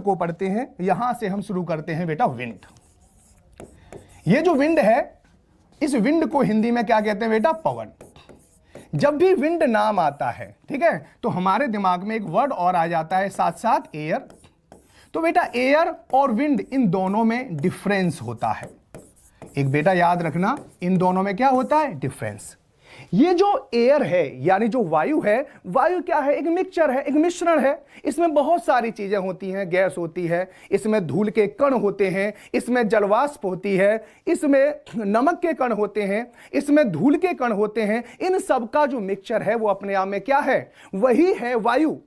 को पढ़ते हैं। यहां से हम शुरू करते हैं बेटा विंड। ये जो विंड है, इस विंड को हिंदी में क्या कहते हैं बेटा? पवन। जब भी विंड नाम आता है, ठीक है, तो हमारे दिमाग में एक वर्ड और आ जाता है साथ साथ, एयर। तो बेटा एयर और विंड इन दोनों में डिफरेंस होता है। एक बेटा याद रखना, इन दोनों में क्या होता है? डिफरेंस। ये जो एयर है यानी जो वायु है, वायु क्या है? एक मिक्सचर है, एक मिश्रण है। इसमें बहुत सारी चीजें होती हैं, गैस होती है, इसमें धूल के कण होते हैं, इसमें जलवाष्प होती है, इसमें नमक के कण होते हैं, इसमें धूल के कण होते हैं। इन सब का जो मिक्सचर है वो अपने आप में क्या है? वही है वायु।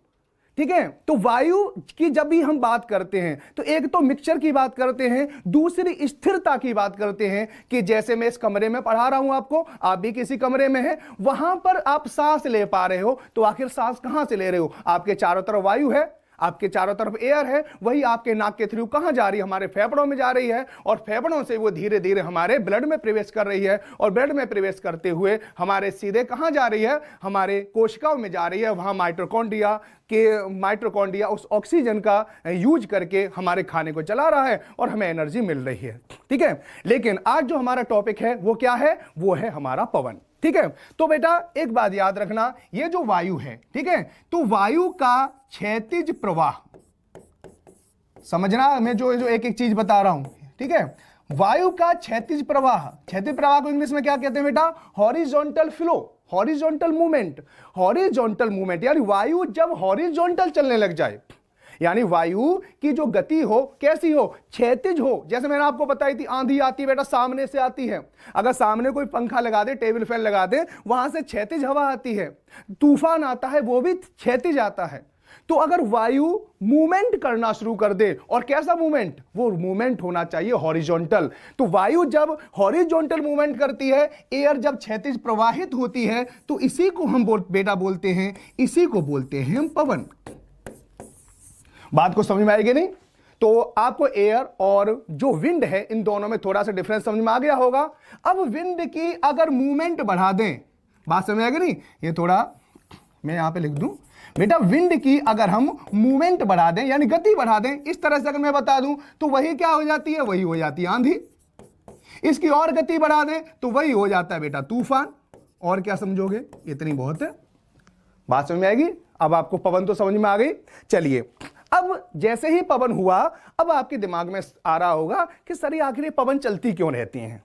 ठीक है, तो वायु की जब भी हम बात करते हैं तो एक तो मिक्सचर की बात करते हैं, दूसरी स्थिरता की बात करते हैं कि जैसे मैं इस कमरे में पढ़ा रहा हूं आपको, आप भी किसी कमरे में हैं, वहां पर आप सांस ले पा रहे हो, तो आखिर सांस कहां से ले रहे हो? आपके चारों तरफ वायु है, आपके चारों तरफ एयर है, वही आपके नाक के थ्रू कहां जा रही है? हमारे फेफड़ों में जा रही है, और फेफड़ों से वो धीरे धीरे हमारे ब्लड में प्रवेश कर रही है, और ब्लड में प्रवेश करते हुए हमारे सीधे कहां जा रही है? हमारे कोशिकाओं में जा रही है। वहां माइटोकॉन्ड्रिया उस ऑक्सीजन का यूज करके हमारे खाने को चला रहा है और हमें एनर्जी मिल रही है। ठीक है, लेकिन आज जो हमारा टॉपिक है वो क्या है? वो है हमारा पवन। ठीक है, तो बेटा एक बात याद रखना, ये जो वायु है, ठीक है, तो वायु का क्षैतिज प्रवाह, समझना मैं जो एक एक चीज बता रहा हूं, ठीक है, वायु का क्षैतिज प्रवाह, क्षैतिज प्रवाह को इंग्लिश में क्या कहते हैं बेटा? Horizontal flow, horizontal movement. Horizontal movement यानी वायु जब हॉरिजॉन्टल चलने लग जाए, यानी वायु की जो गति हो कैसी हो? क्षैतिज हो। जैसे मैंने आपको बताई थी, आंधी आती है बेटा सामने से आती है, अगर सामने कोई पंखा लगा दे, टेबल फैन लगा दे, वहां से क्षैतिज हवा आती है। तूफान आता है, वो भी क्षैतिज आता है। तो अगर वायु मूवमेंट करना शुरू कर दे, और कैसा मूवमेंट? वो मूवमेंट होना चाहिए हॉरिजॉन्टल। तो वायु जब हॉरिजॉन्टल मूवमेंट करती है, एयर जब क्षैतिज प्रवाहित होती है, तो इसी को हम बेटा बोलते हैं, इसी को बोलते हैं हम पवन। बात को समझ में आएगी नहीं? तो आपको एयर और जो विंड है इन दोनों में थोड़ा सा डिफरेंस समझ में आ गया होगा। अब विंड की अगर मूवमेंट बढ़ा दें, बात समझ में आएगी नहीं? ये थोड़ा मैं यहां पे लिख दूं बेटा, विंड की अगर हम मूवमेंट बढ़ा दें यानी गति बढ़ा दें, इस तरह से अगर मैं बता दूं, तो वही क्या हो जाती है? वही हो जाती है आंधी। इसकी और गति बढ़ा दें तो वही हो जाता है बेटा तूफान। और क्या समझोगे? इतनी बहुत है, बात समझ में आएगी? अब आपको पवन तो समझ में आ गई। चलिए, अब जैसे ही पवन हुआ, अब आपके दिमाग में आ रहा होगा कि सर ये आखिर पवन चलती क्यों रहती हैं?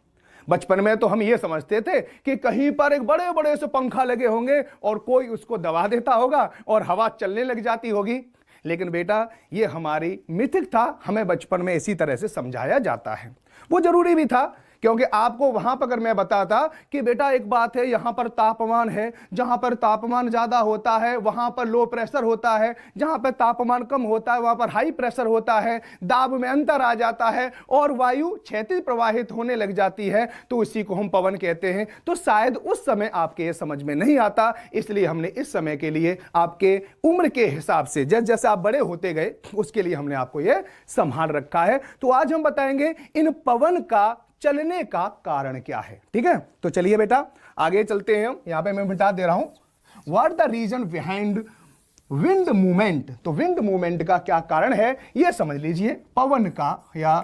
बचपन में तो हम ये समझते थे कि कहीं पर एक बड़े बड़े से पंखा लगे होंगे और कोई उसको दबा देता होगा और हवा चलने लग जाती होगी। लेकिन बेटा ये हमारी मिथिक था, हमें बचपन में इसी तरह से समझाया जाता है। वो जरूरी भी था, क्योंकि आपको वहां पर अगर मैं बताता कि बेटा एक बात है, यहां पर तापमान है, जहां पर तापमान ज्यादा होता है वहां पर लो प्रेशर होता है, जहां पर तापमान कम होता है वहां पर हाई प्रेशर होता है, दाब में अंतर आ जाता है और वायु क्षैतिज प्रवाहित होने लग जाती है, तो इसी को हम पवन कहते हैं। तो शायद उस समय आपके ये समझ में नहीं आता, इसलिए हमने इस समय के लिए आपके उम्र के हिसाब से जैसे जैसे आप बड़े होते गए उसके लिए हमने आपको ये संभाल रखा है। तो आज हम बताएंगे इन पवन का चलने का कारण क्या है। ठीक है, तो चलिए बेटा आगे चलते हैं। यहां पे मैं बता दे रहा हूं what the reason behind wind movement. तो विंड मूवमेंट का क्या कारण है ये समझ लीजिए। पवन का या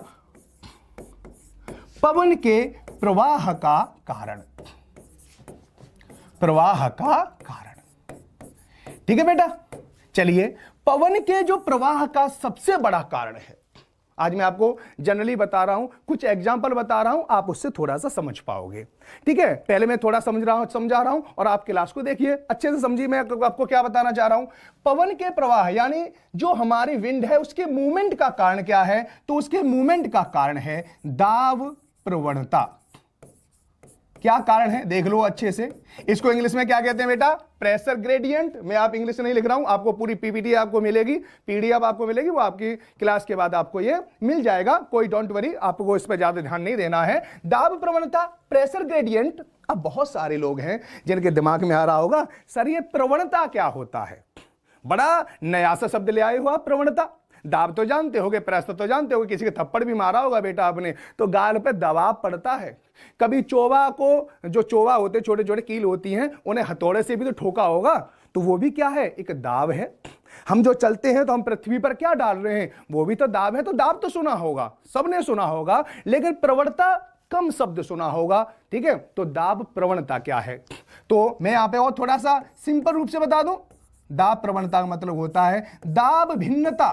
पवन के प्रवाह का कारण, प्रवाह का कारण। ठीक है बेटा, चलिए पवन के जो प्रवाह का सबसे बड़ा कारण है, आज मैं आपको जनरली बता रहा हूं, कुछ एग्जांपल बता रहा हूं, आप उससे थोड़ा सा समझ पाओगे। ठीक है, पहले मैं थोड़ा समझा रहा हूं और आप क्लास को देखिए अच्छे से समझिए मैं आपको क्या बताना चाह रहा हूं। पवन के प्रवाह यानी जो हमारी विंड है उसके मूवमेंट का कारण क्या है? तो उसके मूवमेंट का कारण है दाब प्रवणता। क्या कारण है देख लो अच्छे से। इसको इंग्लिश में क्या कहते हैं बेटा? Pressure gradient. मैं आप इंग्लिश नहीं लिख रहा हूं, आपको पूरी पीपीटी आपको मिलेगी, पीडीएफ आपको मिलेगी, वो आपकी क्लास के बाद आपको ये मिल जाएगा, कोई डोंट वरी, आपको इस पर ज्यादा ध्यान नहीं देना है। दाब प्रवणता, प्रेशर ग्रेडियंट। अब बहुत सारे लोग हैं जिनके दिमाग में आ रहा होगा सर ये प्रवणता क्या होता है? बड़ा नया सा शब्द ले आए हो आप, प्रवणता। दाब तो जानते होगे, प्रेशर तो जानते होगे, किसी के थप्पड़ भी मारा होगा बेटा आपने तो गाल पे दबाव पड़ता है। कभी चोवा को, जो चोवा होते छोटे छोटे कील होती हैं, उन्हें हथौड़े से भी तो ठोका होगा, तो वो भी क्या है, एक दाब है। हम जो चलते हैं तो हम पृथ्वी पर क्या डाल रहे हैं, वो भी तो दाब है। तो दाब तो सुना होगा, सबने सुना होगा, लेकिन प्रवणता कम शब्द सुना होगा। ठीक है, तो दाब प्रवणता क्या है, तो मैं यहां पे और थोड़ा सा सिंपल रूप से बता दूं। दाब प्रवणता का मतलब होता है दाब भिन्नता।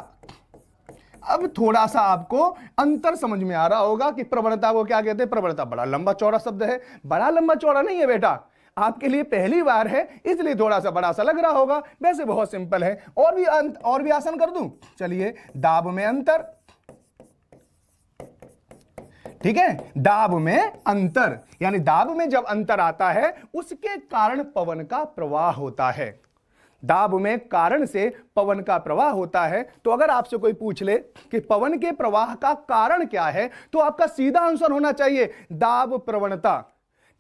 अब थोड़ा सा आपको अंतर समझ में आ रहा होगा कि प्रवणता को क्या कहते हैं। प्रवणता बड़ा लंबा चौड़ा शब्द है, बड़ा लंबा चौड़ा नहीं है बेटा, आपके लिए पहली बार है इसलिए थोड़ा सा बड़ा सा लग रहा होगा, वैसे बहुत सिंपल है। और भी आसान कर दूं, चलिए। दाब में अंतर, ठीक है, दाब में अंतर, यानी दाब में जब अंतर आता है उसके कारण पवन का प्रवाह होता है। दाब में कारण से पवन का प्रवाह होता है। तो अगर आपसे कोई पूछ ले कि पवन के प्रवाह का कारण क्या है, तो आपका सीधा आंसर होना चाहिए दाब प्रवणता।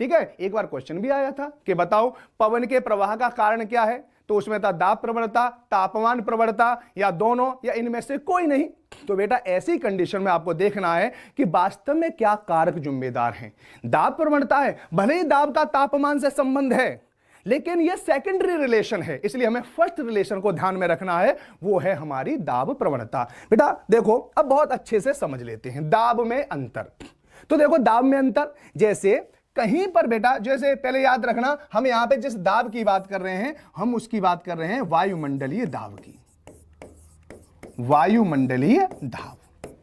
ठीक है, एक बार क्वेश्चन भी आया था कि बताओ पवन के प्रवाह का कारण क्या है, तो उसमें था दाब प्रवणता, तापमान प्रवणता, या दोनों, या इनमें से कोई नहीं। तो बेटा ऐसी कंडीशन में आपको देखना है कि वास्तव में क्या कारक जिम्मेदार हैं। दाब प्रवणता है, भले ही दाब का तापमान से संबंध है, लेकिन यह सेकेंडरी रिलेशन है, इसलिए हमें फर्स्ट रिलेशन को ध्यान में रखना है, वो है हमारी दाब प्रवणता। बेटा देखो अब बहुत अच्छे से समझ लेते हैं दाब में अंतर। तो देखो दाब में अंतर, जैसे कहीं पर बेटा, जैसे पहले याद रखना, हम यहां पे जिस दाब की बात कर रहे हैं, हम उसकी बात कर रहे हैं वायुमंडलीय दाब की, वायुमंडलीय दाब।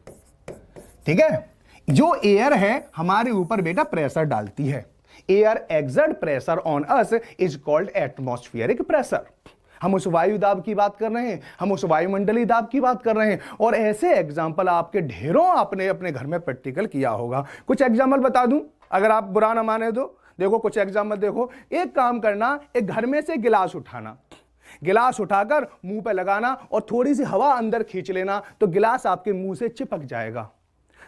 ठीक है, जो एयर है हमारे ऊपर बेटा प्रेशर डालती है, air exert pressure on us is called atmospheric pressure. हम उस वायु दाब की बात कर रहे हैं, हम उस वायुमंडलीय दाब की बात कर रहे हैं। और ऐसे एग्जाम्पल आपके ढेरों आपने अपने घर में प्रैक्टिकल किया होगा। कुछ एग्जाम्पल बता दूं, अगर आप बुरा ना माने तो। देखो कुछ एग्जाम्पल देखो, एक काम करना, एक घर में से गिलास उठाना, गिलास उठाकर मुंह पे लगाना और थोड़ी सी हवा अंदर खींच लेना, तो गिलास आपके मुंह से चिपक जाएगा।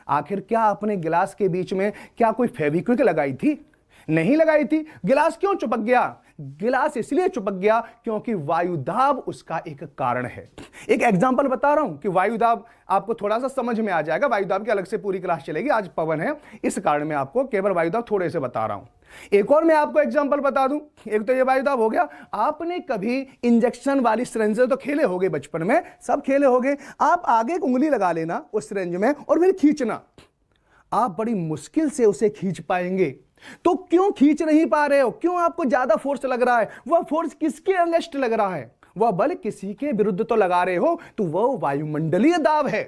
आखिर क्या आपने गिलास के बीच में क्या कोई फेविक्विक लगाई थी? नहीं लगाई थी। गिलास क्यों चिपक गया? गिलास इसलिए चिपक गया क्योंकि वायुदाब उसका एक कारण है। एक एग्जांपल बता रहा हूं कि वायुदाब आपको थोड़ा सा समझ में आ जाएगा। वायुदाब की अलग से पूरी क्लास चलेगी, आज पवन है इस कारण मैं आपको केवल वायुदाब थोड़े से बता रहा हूं। एक और मैं आपको एग्जांपल बता दूं, एक तो ये वायुदाब हो गया। आपने कभी इंजेक्शन वाली सिरिंज तो खेले होंगे बचपन में, सब खेले होंगे। आप आगे एक उंगली लगा लेना उस सिरिंज में और फिर खींचना, आप बड़ी मुश्किल से उसे खींच पाएंगे। तो क्यों खींच नहीं पा रहे हो? क्यों आपको ज्यादा फोर्स लग रहा है? वह फोर्स किसके अगेंस्ट लग रहा है? वह बल किसी के विरुद्ध तो लगा रहे हो, तो वह वायुमंडलीय दाब है।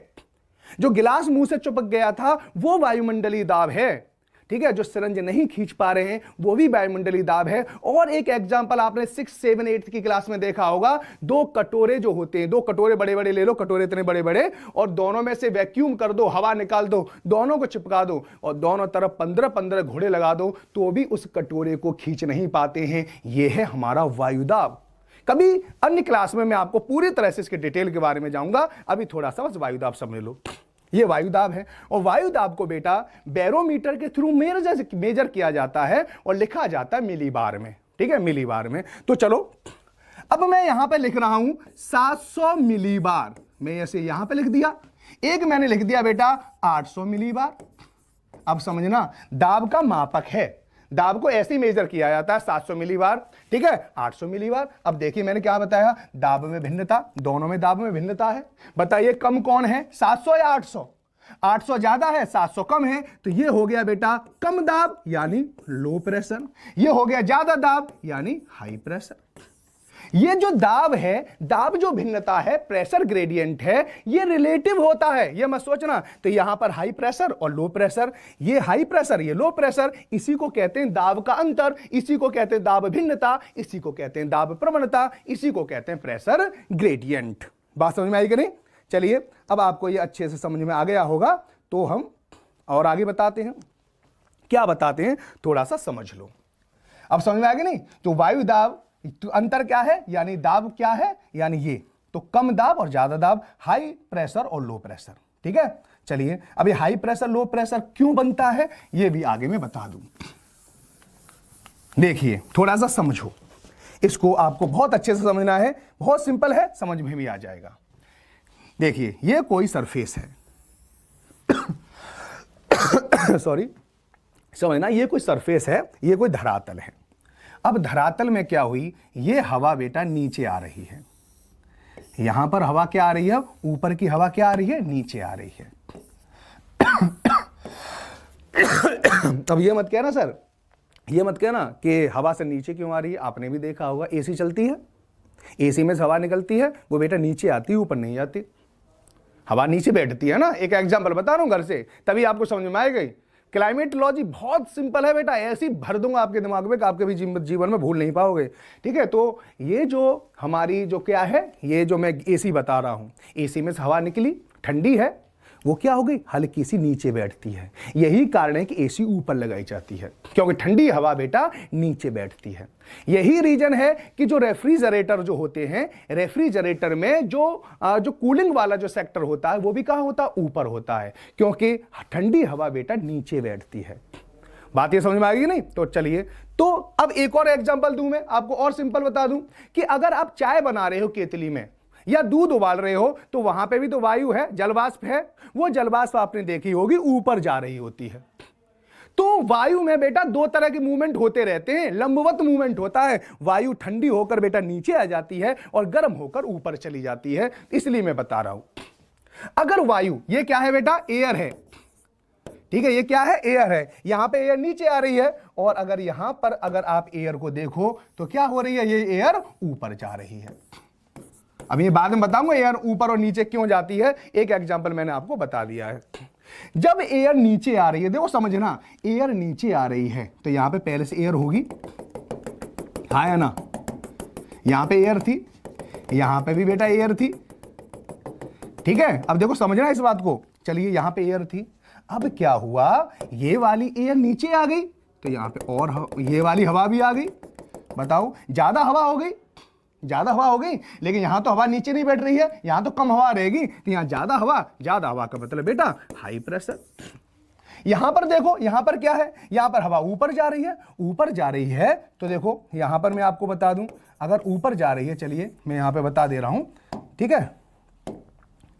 जो गिलास मुंह से चिपक गया था वो वायुमंडलीय दाब है। ठीक है, जो सिरंज नहीं खींच पा रहे हैं वो भी वायुमंडलीय दाब है। और एक एग्जांपल आपने 6, 7, 8 की क्लास में देखा होगा, दो कटोरे जो होते हैं, दो कटोरे बड़े बड़े ले लो, कटोरे इतने बड़े बड़े, और दोनों में से वैक्यूम कर दो, हवा निकाल दो, दोनों को चिपका दो और दोनों तरफ 15-15 घोड़े लगा दो, तो भी उस कटोरे को खींच नहीं पाते हैं। यह है हमारा वायुदाब। कभी अन्य क्लास में मैं आपको पूरी तरह से इसके डिटेल के बारे में जाऊंगा, अभी थोड़ा सा बस वायुदाब समझ लो। ये वायुदाब है और वायुदाब को बेटा बैरोमीटर के थ्रू मेजर किया जाता है और लिखा जाता है मिलीबार में। ठीक है, मिलीबार में। तो चलो अब मैं यहां पे लिख रहा हूं 700 मिलीबार, मैं ऐसे यहां पे लिख दिया। एक मैंने लिख दिया बेटा 800 मिलीबार। अब समझना, दाब का मापक है, दाब को ऐसे ही मेजर किया जाता है 700 मिलीबार। ठीक है, 800 मिलीबार। अब देखिए मैंने क्या बताया, दाब में भिन्नता, दोनों में दाब में भिन्नता है। बताइए कम कौन है, 700 या 800? 800 ज्यादा है, 700 कम है, तो ये हो गया बेटा कम दाब यानी लो प्रेशर, ये हो गया ज्यादा दाब यानी हाई प्रेशर। ये जो दाब है, दाब जो भिन्नता है, प्रेशर ग्रेडियंट है, ये रिलेटिव होता है, ये मत सोचना। तो यहां पर हाई प्रेशर और लो प्रेशर, ये हाई प्रेशर ये लो प्रेशर, इसी को कहते हैं दाब का अंतर, इसी को कहते हैं दाब भिन्नता, इसी को कहते हैं दाब प्रवणता, इसी को कहते हैं प्रेशर ग्रेडियंट। बात समझ में आई कि नहीं? चलिए अब आपको ये अच्छे से समझ में आ गया होगा, तो हम और आगे बताते हैं। क्या बताते हैं थोड़ा सा समझ लो। अब समझ में आ गया नहीं? तो वायु दाब तो अंतर क्या है, यानी दाब क्या है, यानी ये तो कम दाब और ज्यादा दाब, हाई प्रेशर और लो प्रेशर। ठीक है, चलिए अब ये हाई प्रेशर लो प्रेशर क्यों बनता है ये भी आगे मैं बता दूं। देखिए थोड़ा सा समझो इसको, आपको बहुत अच्छे से समझना है, बहुत सिंपल है, समझ में भी आ जाएगा। देखिए ये कोई सरफेस है सॉरी, समझना, ये कोई सरफेस है, ये कोई धरातल है। अब धरातल में क्या हुई, ये हवा बेटा नीचे आ रही है, यहां पर हवा क्या आ रही है, ऊपर की हवा क्या आ रही है, नीचे आ रही है। अब ये मत कहना सर, ये मत कहना कि हवा से नीचे क्यों आ रही है, आपने भी देखा होगा एसी चलती है, एसी में से हवा निकलती है, वो बेटा नीचे आती है, ऊपर नहीं आती, हवा नीचे बैठती है ना। एक एग्जांपल बता रहा हूं घर से, तभी आपको समझ में आएगी। क्लाइमेटोलॉजी बहुत सिंपल है बेटा, ऐसी भर दूंगा आपके दिमाग में कि आपके भी जीवन में भूल नहीं पाओगे, ठीक है। तो ये जो हमारी जो क्या है, ये जो मैं एसी बता रहा हूं, एसी में से हवा निकली, ठंडी है, वो क्या हो गई, हल्की सी नीचे बैठती है। यही कारण है कि एसी ऊपर लगाई जाती है, क्योंकि ठंडी हवा बेटा नीचे बैठती है। यही रीजन है कि जो रेफ्रिजरेटर जो होते हैं, रेफ्रिजरेटर में जो कूलिंग वाला जो सेक्टर होता है वो भी कहां होता है, ऊपर होता है, क्योंकि ठंडी हवा बेटा नीचे बैठती है। बात ये समझ में आ गई नहीं? तो चलिए, तो अब एक और एग्जांपल दूं मैं आपको, और सिंपल बता दूं कि अगर आप चाय बना रहे हो केतली में या दूध उबाल रहे हो, तो वहां पे भी तो वायु है, जलवाष्प है, वो जलवाष्प आपने देखी होगी ऊपर जा रही होती है। तो वायु में बेटा दो तरह के मूवमेंट होते रहते हैं, लंबवत मूवमेंट होता है, वायु ठंडी होकर बेटा नीचे आ जाती है और गर्म होकर ऊपर चली जाती है, इसलिए मैं बता रहा हूं। अगर वायु, ये क्या है बेटा, एयर है, ठीक है, ये क्या है, एयर है, यहां पे एयर नीचे आ रही है, और अगर यहां पर अगर आप एयर को देखो तो क्या हो रही है, ये एयर ऊपर जा रही है। अब ये बाद में बताऊंगा एयर ऊपर और नीचे क्यों जाती है, एक एग्जांपल मैंने आपको बता दिया है। जब एयर नीचे आ रही है, देखो समझना, एयर नीचे आ रही है तो यहां पे पहले से एयर होगी, हाँ या ना, यहां पे एयर थी, यहां पे भी बेटा एयर थी, ठीक है। अब देखो समझना इस बात को, चलिए यहां पे एयर थी, अब क्या हुआ, ये वाली एयर नीचे आ गई तो यहां पे और ये वाली हवा भी आ गई, बताओ ज्यादा हवा हो गई, ज्यादा हवा हो गई, लेकिन यहां तो हवा नीचे नहीं बैठ रही है, यहां तो कम हवा रहेगी, तो यहां ज्यादा हवा का मतलब बेटा हाई प्रेशर। यहां पर देखो, यहां पर क्या है, यहां पर हवा ऊपर जा रही है, ऊपर जा रही है, तो देखो यहां पर मैं आपको बता दूं, अगर ऊपर जा रही है, चलिए मैं यहां पे बता दे रहा हूं, ठीक है,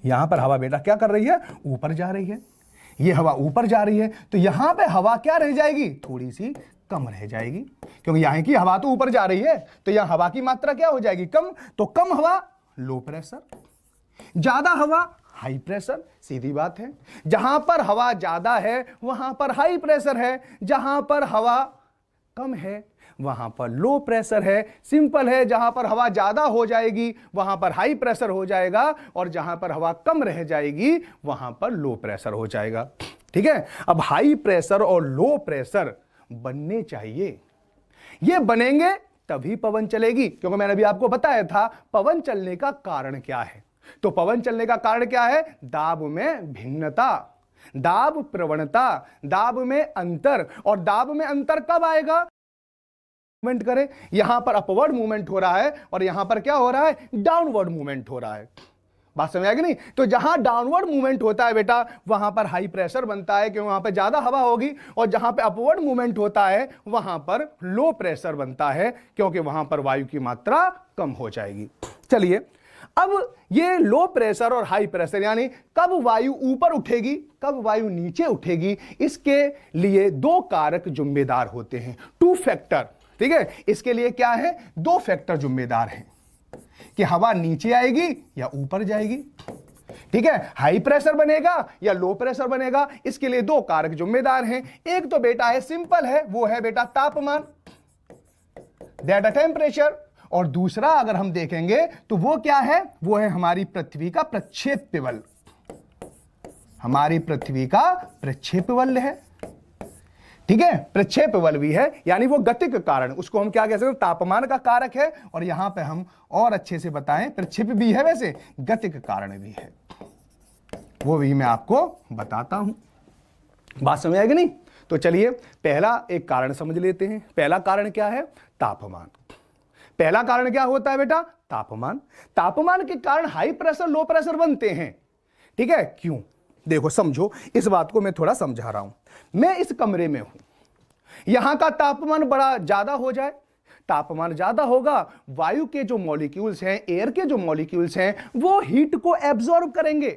यहां पर हवा बेटा क्या कर रही है, ऊपर जा रही है, ये हवा ऊपर जा रही है, तो यहां पे हवा क्या रह जाएगी, थोड़ी सी कम रह जाएगी, क्योंकि यहां की हवा तो ऊपर जा रही है, तो यहां हवा की मात्रा क्या हो जाएगी, कम, तो कम हवा लो प्रेशर, ज्यादा हवा हाई प्रेशर, सीधी बात है। जहां पर हवा ज्यादा है वहां पर हाई प्रेशर है, जहां पर हवा कम है वहां पर लो प्रेशर है, सिंपल है। जहां पर हवा ज्यादा हो जाएगी वहां पर हाई प्रेशर हो जाएगा, और जहां पर हवा कम रह जाएगी वहां पर लो प्रेशर हो जाएगा, ठीक है। अब हाई प्रेशर और लो प्रेशर बनने चाहिए, ये बनेंगे तभी पवन चलेगी, क्योंकि मैंने अभी आपको बताया था पवन चलने का कारण क्या है। तो पवन चलने का कारण क्या है, दाब में भिन्नता, दाब प्रवणता, दाब में अंतर, और दाब में अंतर कब आएगा, मूवमेंट करें, यहां पर अपवर्ड मूवमेंट हो रहा है और यहां पर क्या हो रहा है, डाउनवर्ड मूवमेंट हो रहा है। बात समझ आएगी नहीं? तो जहां डाउनवर्ड मूवमेंट होता है बेटा वहां पर हाई प्रेशर बनता है, क्योंकि वहां पर ज्यादा हवा होगी, और जहां पे अपवर्ड मूवमेंट होता है वहां पर लो प्रेशर बनता है, क्योंकि वहां पर वायु की मात्रा कम हो जाएगी। चलिए, अब ये लो प्रेशर और हाई प्रेशर, यानी कब वायु ऊपर उठेगी कब वायु नीचे उठेगी, इसके लिए दो कारक जिम्मेदार होते हैं, टू फैक्टर, ठीक है। इसके लिए क्या है, दो फैक्टर जिम्मेदार हैं कि हवा नीचे आएगी या ऊपर जाएगी, ठीक है, हाई प्रेशर बनेगा या लो प्रेशर बनेगा, इसके लिए दो कारक जिम्मेदार हैं। एक तो बेटा है सिंपल है, वो है बेटा तापमान, दैट अ टेम्परेचर, और दूसरा अगर हम देखेंगे तो वो क्या है, वो है हमारी पृथ्वी का प्रक्षेप्य बल, हमारी पृथ्वी का प्रक्षेप्य बल है, ठीक है, प्रक्षेप बल भी है, यानी वो गतिक कारण, उसको हम क्या कह सकते हैं, तापमान का कारक है, और यहां पे हम और अच्छे से बताएं, प्रक्षेप भी है, वैसे गतिक कारण भी है, वो भी मैं आपको बताता हूं। बात समझ आएगी नहीं? तो चलिए पहला एक कारण समझ लेते हैं। पहला कारण क्या है, तापमान। पहला कारण क्या होता है बेटा, तापमान। तापमान के कारण हाई प्रेशर लो प्रेशर बनते हैं, ठीक है, क्यों, देखो समझो, इस बात को मैं थोड़ा समझा रहा हूं। मैं इस कमरे में हूं, यहां का तापमान बड़ा ज्यादा हो जाए, तापमान ज्यादा होगा, वायु के जो मॉलिक्यूल्स हैं, एयर के जो मॉलिक्यूल्स हैं, वो हीट को एब्जॉर्ब करेंगे,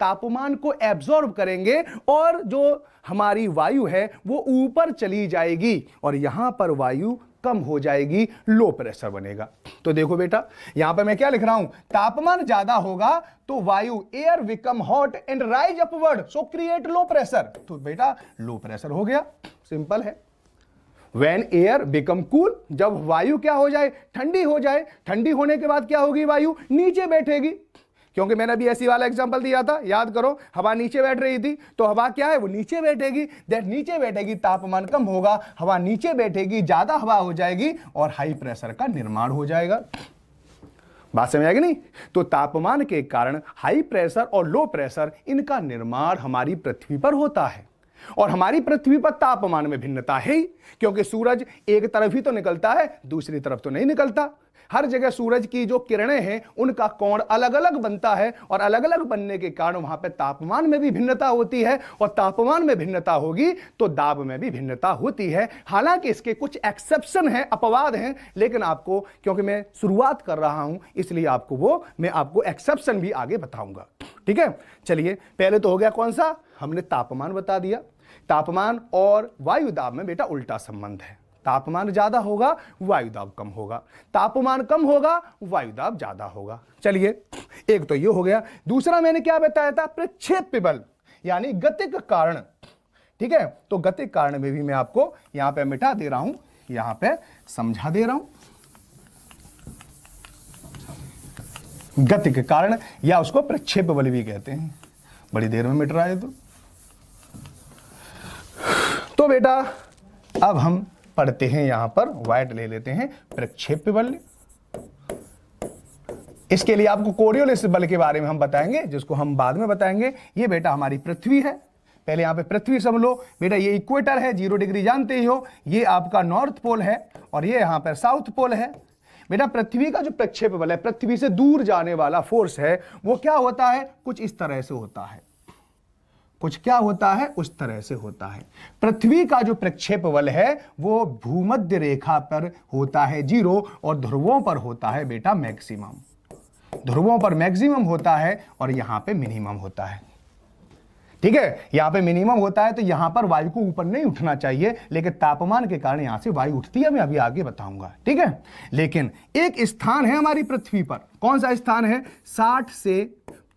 तापमान को एब्जॉर्ब करेंगे, और जो हमारी वायु है वो ऊपर चली जाएगी, और यहां पर वायु कम हो जाएगी, लो प्रेशर बनेगा। तो देखो बेटा यहां पे मैं क्या लिख रहा हूं, तापमान ज्यादा होगा तो वायु air become hot and rise upward, so create low pressure. तो बेटा लो प्रेशर हो गया, सिंपल है। When air become cool, जब वायु क्या हो जाए, ठंडी हो जाए, ठंडी होने के बाद क्या होगी, वायु नीचे बैठेगी। क्योंकि मैंने अभी ऐसी वाला एग्जांपल दिया था, याद करो, हवा नीचे बैठ रही थी, तो हवा क्या है, वो नीचे बैठेगी। दैट नीचे बैठेगी, तापमान कम होगा, हवा नीचे बैठेगी, ज्यादा हवा हो जाएगी और हाई प्रेशर का निर्माण हो जाएगा। बात समझ आएगी नहीं? तो तापमान के कारण हाई प्रेशर और लो प्रेशर, इनका निर्माण हमारी पृथ्वी पर होता है। और हमारी पृथ्वी पर तापमान में भिन्नता है ही, क्योंकि सूरज एक तरफ ही तो निकलता है, दूसरी तरफ तो नहीं निकलता। हर जगह सूरज की जो किरणें हैं उनका कोण अलग अलग बनता है, और अलग अलग बनने के कारण वहां पे तापमान में भी भिन्नता होती है, और तापमान में भिन्नता होगी तो दाब में भी भिन्नता होती है। हालांकि इसके कुछ एक्सेप्शन हैं, अपवाद हैं, लेकिन आपको, क्योंकि मैं शुरुआत कर रहा हूं इसलिए मैं आपको एक्सेप्शन भी आगे बताऊंगा। ठीक है, चलिए पहले तो हो गया कौन सा, हमने तापमान बता दिया। तापमान और वायु दाब में बेटा उल्टा संबंध है। तापमान ज्यादा होगा, वायु दाब कम होगा, तापमान कम होगा, वायु दाब ज्यादा होगा। चलिए एक तो ये हो गया। दूसरा मैंने क्या बताया था, प्रक्षेप्य बल यानी गतिक कारण। ठीक है, तो गतिक कारण में भी मैं आपको यहां पे मिटा दे रहा हूं, यहां पे समझा दे रहा हूं। गतिक कारण या उसको प्रक्षेप्य बल भी कहते हैं। बड़ी देर में मिट रहा है तो बेटा अब हम पढ़ते हैं, यहां पर व्हाइट ले लेते हैं, प्रक्षेप्य बल। इसके लिए आपको कोरियोलिस बल के बारे में हम बताएंगे, जिसको हम बाद में बताएंगे। ये बेटा हमारी पृथ्वी है, पहले यहां पे पृथ्वी समझ लो बेटा। ये इक्वेटर है, 0 डिग्री जानते ही हो, ये आपका नॉर्थ पोल है, और ये यहां पर साउथ पोल है। बेटा पृथ्वी का जो प्रक्षेप्य बल है, पृथ्वी से दूर जाने वाला फोर्स है, वो क्या होता है, कुछ इस तरह से होता है, कुछ क्या होता है, उस तरह से होता है। पृथ्वी का जो प्रक्षेप बल है वो भूमध्य रेखा पर होता है 0, और ध्रुवों पर होता है बेटा मैक्सिमम। ध्रुवों पर मैक्सिमम होता है और यहां पे मिनिमम होता है। ठीक है, यहां पे मिनिमम होता है तो यहां पर वायु को ऊपर नहीं उठना चाहिए, लेकिन तापमान के कारण यहां से वायु उठती है, मैं अभी आगे बताऊंगा। ठीक है, लेकिन एक स्थान है हमारी पृथ्वी पर, कौन सा स्थान है, 60 से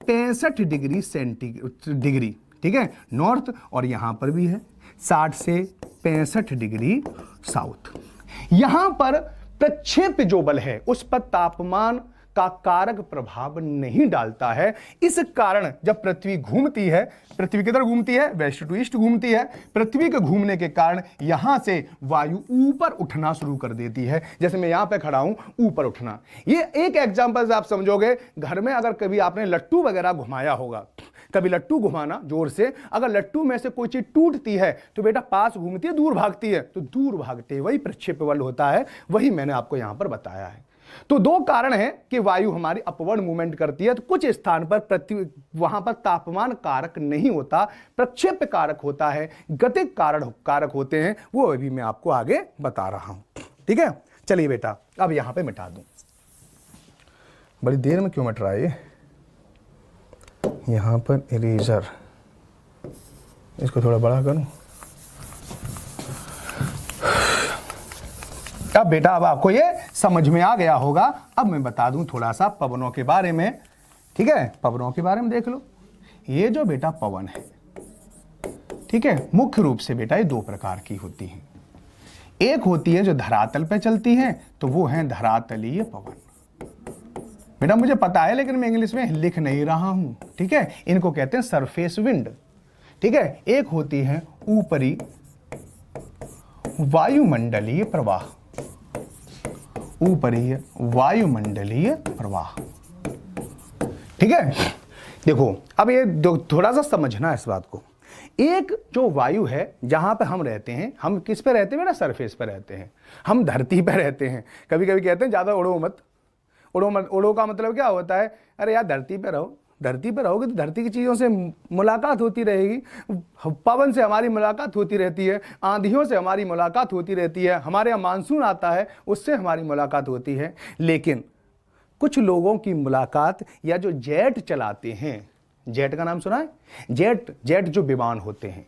65 डिग्री सेंटीग्रेड। ठीक है, नॉर्थ, और यहां पर भी है 60 से 65 डिग्री साउथ। यहां पर प्रक्षेप्य जो बल है उस पर तापमान का कारक प्रभाव नहीं डालता है। इस कारण जब पृथ्वी घूमती है, पृथ्वी किधर घूमती है, वेस्ट टू ईस्ट घूमती है। पृथ्वी के घूमने के कारण यहां से वायु ऊपर उठना शुरू कर देती है। जैसे मैं यहां पे खड़ा हूं, ऊपर उठना। ये एक एग्जांपल से आप समझोगे। घर में अगर कभी आपने लट्टू वगैरह घुमाया होगा, कभी लट्टू घुमाना जोर से, अगर लट्टू में से कोई चीज टूटती है तो बेटा पास घूमती है, दूर भागती है, तो दूर भागते वही प्रक्षेप्य बल होता है। वही मैंने आपको यहां पर बताया है। तो दो कारण हैं कि वायु हमारी अपवर्ड मूवमेंट करती है। तो कुछ स्थान पर पृथ्वी, वहां पर तापमान कारक नहीं होता, प्रक्षेप्य कारक होता है, गतिक कारक होते हैं, वो अभी मैं आपको आगे बता रहा हूं। ठीक है, चलिए बेटा अब यहां पे मिटा दूं। बड़ी देर में क्यों मिट रहा है ये, यहां पर इरेजर, इसको थोड़ा बड़ा करूं। अब बेटा अब आपको ये समझ में आ गया होगा। अब मैं बता दूं थोड़ा सा पवनों के बारे में। ठीक है, पवनों के बारे में देख लो। ये जो बेटा पवन है, ठीक है, मुख्य रूप से बेटा ये दो प्रकार की होती हैं। एक होती है जो धरातल पे चलती है, तो वो है धरातलीय पवन। बेटा मुझे पता है लेकिन मैं इंग्लिश में लिख नहीं रहा हूं। ठीक है, इनको कहते हैं सरफेस विंड। ठीक है, एक होती है ऊपरी वायुमंडलीय प्रवाह, ऊपरी वायुमंडलीय प्रवाह। ठीक है, देखो अब ये थोड़ा सा समझना है इस बात को। एक जो वायु है, जहां पे हम रहते हैं, हम किस पे रहते हैं ना, सरफेस पे रहते हैं, हम धरती पे रहते हैं। कभी कभी कहते हैं ज्यादा उड़ो मत, उड़ो मत। उड़ो का मतलब क्या होता है, अरे यार धरती पे रहो, धरती पे रहोगे तो धरती की चीज़ों से मुलाकात होती रहेगी। पवन से हमारी मुलाकात होती रहती है, आंधियों से हमारी मुलाकात होती रहती है, हमारे यहाँ मानसून आता है उससे हमारी मुलाकात होती है। लेकिन कुछ लोगों की मुलाकात, या जो जेट चलाते हैं, जेट का नाम सुना है, जेट जो विमान होते हैं,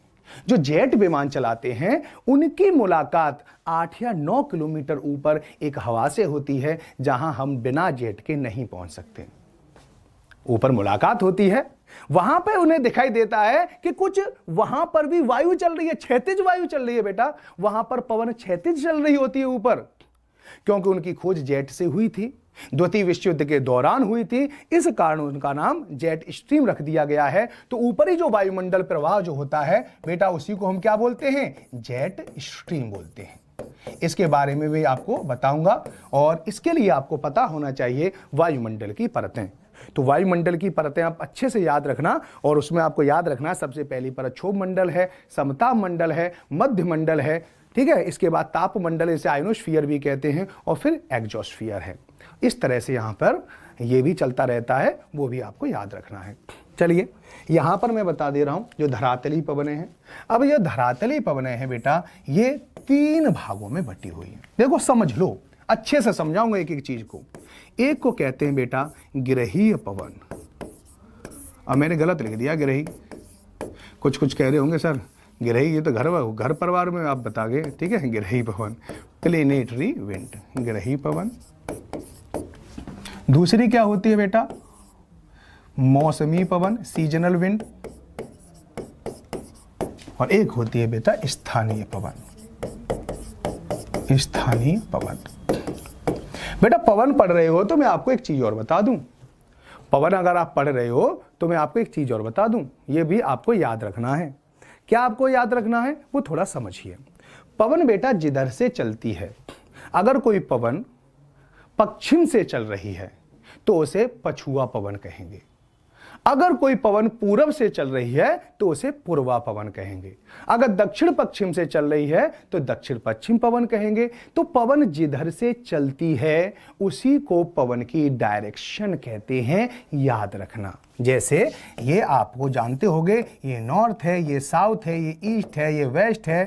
जो जेट विमान चलाते हैं उनकी मुलाकात 8 या 9 किलोमीटर ऊपर एक हवा से होती है, जहां हम बिना जेट के नहीं पहुंच सकते। ऊपर मुलाकात होती है, वहां पे उन्हें दिखाई देता है कि कुछ वहां पर भी वायु चल रही है, क्षैतिज वायु चल रही है बेटा, वहां पर पवन क्षैतिज चल रही होती है ऊपर, क्योंकि उनकी खोज जेट से हुई थी, द्वितीय विश्व युद्ध के दौरान हुई थी, इस कारण उनका नाम जेट स्ट्रीम रख दिया गया है। तो ऊपरी जो वायुमंडल प्रवाह जो होता है बेटा, उसी को हम क्या बोलते हैं? जेट स्ट्रीम बोलते हैं। इसके बारे में भी आपको बताऊंगा, और इसके लिए आपको पता होना चाहिए वायुमंडल की परतें। तो वायुमंडल की परतें आप अच्छे से याद रखना, और उसमें आपको याद रखना सबसे पहली परत क्षोभ मंडल है, समताप मंडल है, मध्य मंडल है, ठीक है। इसके बाद ताप मंडल, इसे आयनोस्फीयर भी कहते हैं, और फिर एग्जोस्फीयर है। इस तरह से यहां पर ये भी चलता रहता है, वो भी आपको याद रखना है। चलिए यहां पर मैं बता दे रहा हूं जो धरातली पवनें हैं। अब ये धरातली पवनें हैं बेटा, ये 3 भागों में बटी हुई है। देखो समझ लो, अच्छे से समझाऊंगा एक एक चीज को। एक को कहते हैं बेटा गिरहीय पवन। अब मैंने गलत लिख दिया गिरही, कुछ कह रहे होंगे सर गिरही ये तो घर परिवार में आप बता गए, ठीक है। गिरही पवन, प्लेनेटरी विंड, गिरही पवन। दूसरी क्या होती है बेटा? मौसमी पवन, सीजनल विंड। और एक होती है बेटा स्थानीय पवन, स्थानीय पवन। बेटा पवन पढ़ रहे हो तो मैं आपको एक चीज और बता दूं, पवन अगर आप पढ़ रहे हो तो मैं आपको एक चीज और बता दूं, ये भी आपको याद रखना है। क्या आपको याद रखना है वो थोड़ा समझिए। पवन बेटा जिधर से चलती है, अगर कोई पवन पश्चिम से चल रही है तो उसे पछुआ पवन कहेंगे। अगर कोई पवन पूरब से चल रही है तो उसे पूर्वा पवन कहेंगे। अगर दक्षिण पश्चिम से चल रही है तो दक्षिण पश्चिम पवन कहेंगे। तो पवन जिधर से चलती है उसी को पवन की डायरेक्शन कहते हैं, याद रखना। जैसे ये आपको जानते होंगे, ये नॉर्थ है, ये साउथ है, ये ईस्ट है, ये वेस्ट है।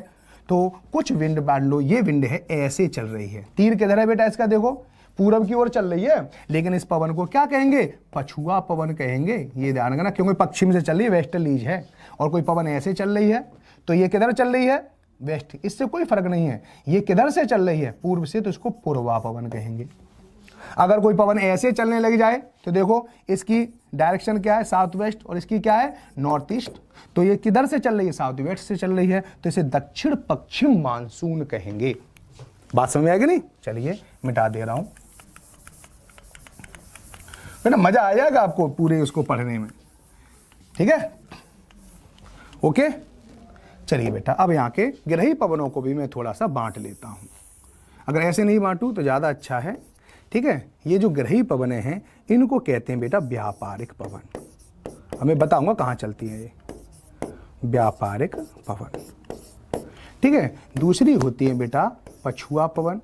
तो कुछ विंड मान लो ये विंड है ऐसे चल रही है, तीर किधर है बेटा इसका? देखो पूरब की ओर चल रही है, लेकिन इस पवन को क्या कहेंगे? पछुआ पवन कहेंगे। ये ध्यान रखना, क्योंकि पश्चिम से चल रही है, वेस्टर्लीज है। और कोई पवन ऐसे चल रही है तो ये किधर चल रही है? वेस्ट। इससे कोई फर्क नहीं है, ये किधर से चल रही है? पूर्व से, तो इसको पूर्वा पवन कहेंगे। अगर कोई पवन ऐसे चलने लग जाए तो देखो इसकी डायरेक्शन क्या है? साउथ वेस्ट, और इसकी क्या है? North east. तो ये किधर से चल रही है? साउथ वेस्ट से चल रही है, तो इसे दक्षिण पश्चिम मानसून कहेंगे। बात समझ में आएगी नहीं? चलिए मिटा दे रहा हूं बेटा, मजा आ जाएगा आपको पूरे उसको पढ़ने में, ठीक है। ओके चलिए बेटा, अब यहाँ के गिरही पवनों को भी मैं थोड़ा सा बांट लेता हूँ। अगर ऐसे नहीं बांटूँ तो ज़्यादा अच्छा है, ठीक है। ये जो गिरही पवनें हैं इनको कहते हैं बेटा व्यापारिक पवन। अब मैं बताऊंगा कहाँ चलती है ये व्यापारिक पवन, ठीक है। दूसरी होती है बेटा पछुआ पवन।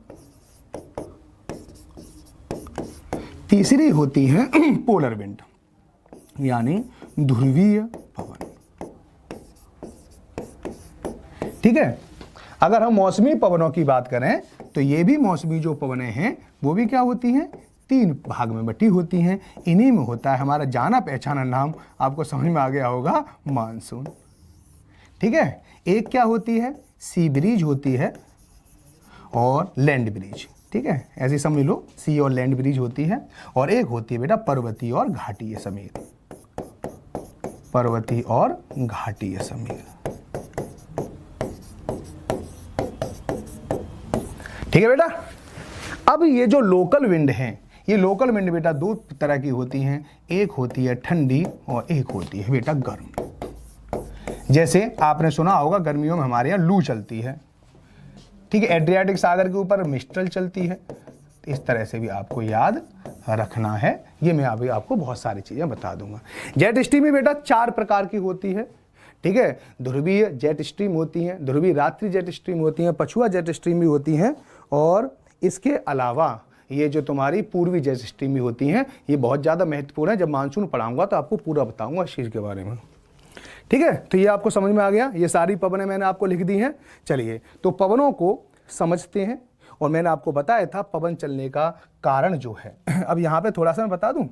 तीसरी होती है पोलर विंड, यानी ध्रुवीय पवन, ठीक है। अगर हम मौसमी पवनों की बात करें तो ये भी मौसमी जो पवनें हैं वो भी क्या होती हैं? 3 भाग में बटी होती हैं। इन्हीं में होता है हमारा जाना पहचाना नाम, आपको समझ में आ गया होगा, मानसून, ठीक है। एक क्या होती है? सी ब्रीज होती है और लैंड ब्रीज, ठीक है। ऐसे समझ लो, सी और लैंड ब्रिज होती है। और एक होती है बेटा पर्वतीय और घाटीय समीर, पर्वतीय और घाटीय समीर, ठीक है बेटा। अब ये जो लोकल विंड हैं, ये लोकल विंड बेटा 2 तरह की होती हैं, एक होती है ठंडी और एक होती है बेटा गर्म। जैसे आपने सुना होगा गर्मियों में हमारे यहाँ लू चलती है, ठीक है। एड्रियाटिक सागर के ऊपर मिस्ट्रल चलती है। इस तरह से भी आपको याद रखना है। ये मैं अभी आपको बहुत सारी चीजें बता दूंगा। जेट स्ट्रीम में बेटा 4 प्रकार की होती है, ठीक है। ध्रुवीय जेट स्ट्रीम होती है, ध्रुवीय रात्रि जेट स्ट्रीम होती है, पछुआ जेट स्ट्रीम भी होती हैं, और इसके अलावा ये जो तुम्हारी पूर्वी जेट स्ट्रीम भी होती हैं। ये बहुत ज़्यादा महत्वपूर्ण है, जब मानसून पढ़ाऊंगा तो आपको पूरा बताऊंगा इस चीज़ के बारे में, ठीक है। तो ये आपको समझ में आ गया, ये सारी पवनें मैंने आपको लिख दी हैं। चलिए तो पवनों को समझते हैं, और मैंने आपको बताया था पवन चलने का कारण जो है। अब यहाँ पे थोड़ा सा मैं बता दूं,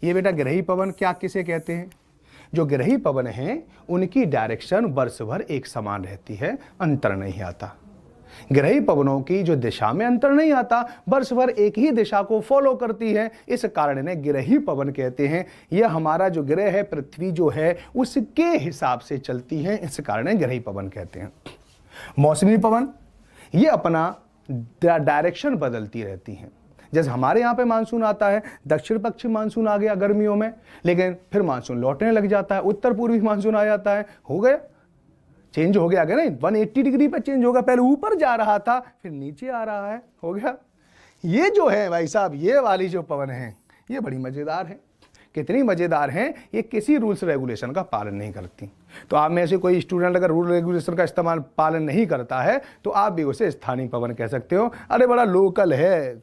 ये बेटा गिरही पवन क्या किसे कहते हैं? जो गिरही पवन हैं उनकी डायरेक्शन वर्ष भर एक समान रहती है, अंतर नहीं आता। गिरही पवनों की जो दिशा में अंतर नहीं आता, वर्ष भर एक ही दिशा को फॉलो करती है, इस कारण इन्हें गिरही पवन कहते हैं। यह हमारा जो ग्रह है पृथ्वी जो है उसके हिसाब से चलती है, इस कारण गिरही पवन कहते हैं। मौसमी पवन ये अपना डायरेक्शन बदलती रहती हैं। जैसे हमारे यहाँ पे मानसून आता है, दक्षिण पश्चिम मानसून आ गया गर्मियों में, लेकिन फिर मानसून लौटने लग जाता है, उत्तर पूर्वी मानसून आ जाता है, हो गया चेंज हो गया, नहीं 180 डिग्री पर चेंज होगा, पहले ऊपर जा रहा था फिर नीचे आ रहा है, हो गया। ये जो है भाई साहब, ये वाली जो पवन है ये बड़ी मजेदार है। कितनी मजेदार हैं, ये किसी रूल्स रेगुलेशन का पालन नहीं करती। तो आप में से कोई स्टूडेंट अगर रूल रेगुलेशन का इस्तेमाल पालन नहीं करता है तो आप भी उसे स्थानीय पवन कह सकते हो। अरे बड़ा लोकल है,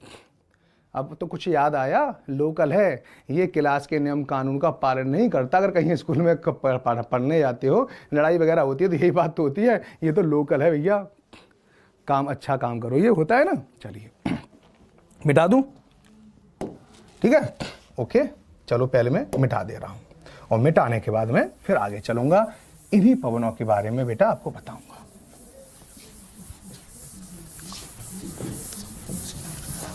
अब तो कुछ याद आया, लोकल है, ये क्लास के नियम कानून का पालन नहीं करता। अगर कहीं स्कूल में पढ़ने जाते हो, लड़ाई वगैरह होती है तो यही बात तो होती है, ये तो लोकल है भैया, काम अच्छा काम करो, ये होता है ना। चलिए मिटा दूं, ठीक है, ओके। चलो पहले मैं मिटा दे रहा हूं और मिटाने के बाद मैं फिर आगे चलूंगा, इन्हीं पवनों के बारे में बेटा आपको बताऊंगा।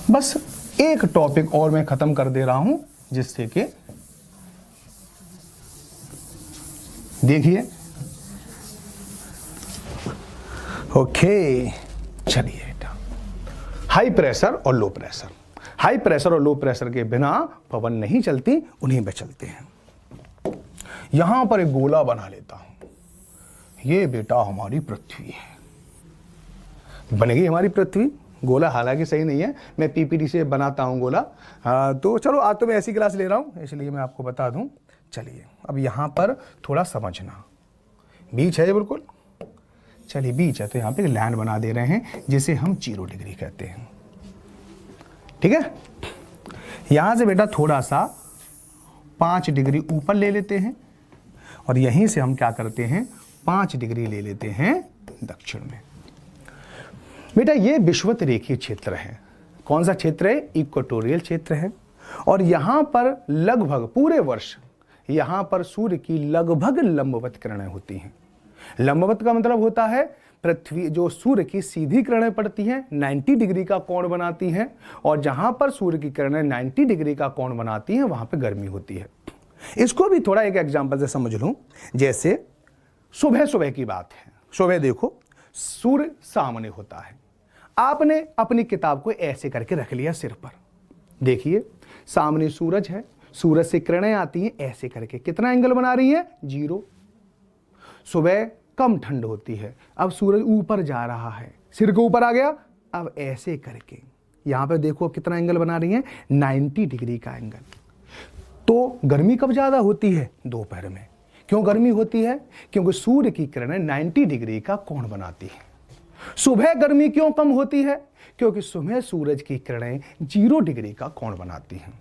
बस एक टॉपिक और मैं खत्म कर दे रहा हूं, जिससे कि देखिए, ओके। चलिए बेटा, हाई प्रेशर और लो प्रेशर। हाई प्रेशर और लो प्रेशर के बिना पवन नहीं चलती, उन्हीं पे चलते हैं। यहां पर एक गोला बना लेता हूं, ये बेटा हमारी पृथ्वी है, बनेगी हमारी पृथ्वी। गोला हालांकि सही नहीं है, मैं पीपीटी से बनाता हूं गोला, तो चलो आज तो मैं ऐसी क्लास ले रहा हूं, इसलिए मैं आपको बता दूं। चलिए अब यहां पर थोड़ा समझना, बीच है बिल्कुल, चलिए बीच है तो यहां पे लैंड बना दे रहे हैं, जिसे हम 0 डिग्री कहते हैं, ठीक है। यहां से बेटा थोड़ा सा 5 डिग्री ऊपर ले लेते हैं और यहीं से हम क्या करते हैं, 5 डिग्री ले लेते हैं दक्षिण में। बेटा ये विषुवत रेखीय क्षेत्र है। कौन सा क्षेत्र है, इक्वेटोरियल क्षेत्र है। और यहां पर लगभग पूरे वर्ष यहां पर सूर्य की लगभग लंबवत किरणें होती हैं। लंबवत का मतलब होता है पृथ्वी, जो सूर्य की सीधी किरणें पड़ती हैं 90 डिग्री का कोण बनाती हैं, और जहां पर सूर्य की किरणें 90 डिग्री का कोण बनाती हैं वहां पर गर्मी होती है। इसको भी थोड़ा एक एग्जांपल से समझ लूं, जैसे सुबह सुबह की बात है। सुबह देखो सूर्य सामने होता है, आपने अपनी किताब को ऐसे करके रख लिया सिर पर, देखिए सामने सूरज है, सूरज से किरणें आती हैं ऐसे करके, कितना एंगल बना रही है, 0। सुबह कम ठंड होती है, अब सूरज ऊपर जा रहा है, सिर के ऊपर आ गया, अब ऐसे करके यहां पे देखो कितना एंगल बना रही है, 90 डिग्री का एंगल। तो गर्मी कब ज्यादा होती है, दोपहर में। क्यों गर्मी होती है, क्योंकि सूर्य की किरणें 90 डिग्री का कोण बनाती है। सुबह गर्मी क्यों कम होती है, क्योंकि सुबह सूरज की किरणें 0 डिग्री का कोण बनाती हैं।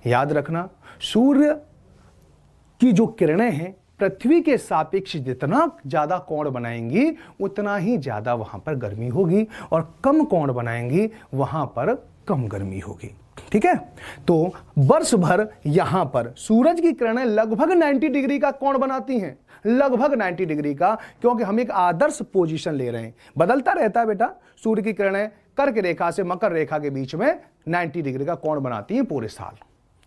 याद रखना, सूर्य की जो किरणें हैं पृथ्वी के सापेक्ष जितना ज्यादा कोण बनाएंगी उतना ही ज्यादा वहां पर गर्मी होगी, और कम कोण बनाएंगी वहां पर कम गर्मी होगी, ठीक है। तो वर्ष भर यहां पर सूरज की किरणें लगभग 90 डिग्री का कोण बनाती हैं, लगभग 90 डिग्री का, क्योंकि हम एक आदर्श पोजीशन ले रहे हैं। बदलता रहता है बेटा, सूर्य की किरणें कर्क रेखा से मकर रेखा के बीच में 90 डिग्री का कोण बनाती हैं पूरे साल।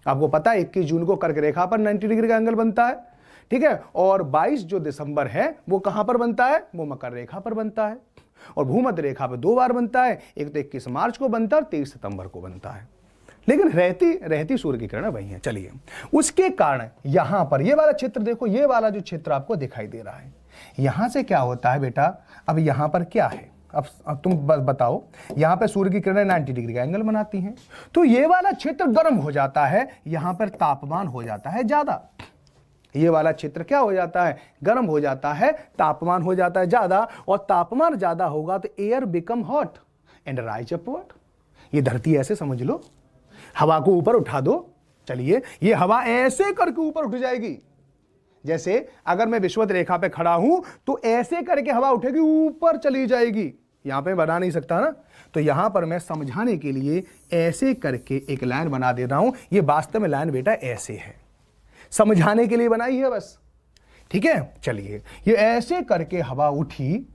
आपको पता है 21 जून को कर्क रेखा पर 90 डिग्री का एंगल बनता है, ठीक है। और 22 जो दिसंबर है वो कहां पर बनता है, वो मकर रेखा पर बनता है। और भूमध्य रेखा पर 2 बार बनता है, एक तो 21 मार्च को बनता है और 23 सितंबर को बनता है, लेकिन रहती सूर्य की किरणें वही है। चलिए, उसके कारण यहां पर ये वाला क्षेत्र देखो, ये वाला जो क्षेत्र आपको दिखाई दे रहा है, यहां से क्या होता है बेटा, अब यहां पर क्या है, अब तुम बताओ, यहां पर सूर्य की किरणें 90 डिग्री का एंगल बनाती हैं, तो ये वाला क्षेत्र गर्म हो जाता है, यहां पर तापमान हो जाता है ज्यादा। ये वाला क्षेत्र क्या हो जाता है, गर्म हो जाता है, तापमान हो जाता है ज्यादा, और तापमान ज्यादा होगा तो air become hot and rise upward. ये धरती ऐसे समझ लो, हवा को ऊपर उठा दो, चलिए ये हवा ऐसे करके ऊपर उठ जाएगी। जैसे अगर मैं विषुवत रेखा पे खड़ा हूं तो ऐसे करके हवा उठेगी, ऊपर चली जाएगी। यहां पे बना नहीं सकता ना, तो यहां पर मैं समझाने के लिए ऐसे करके एक लाइन बना दे रहा हूं। ये वास्तव में लाइन बेटा ऐसे है, समझाने के लिए बनाई है बस। ठीक है। चलिए, ये ऐसे करके हवा उठी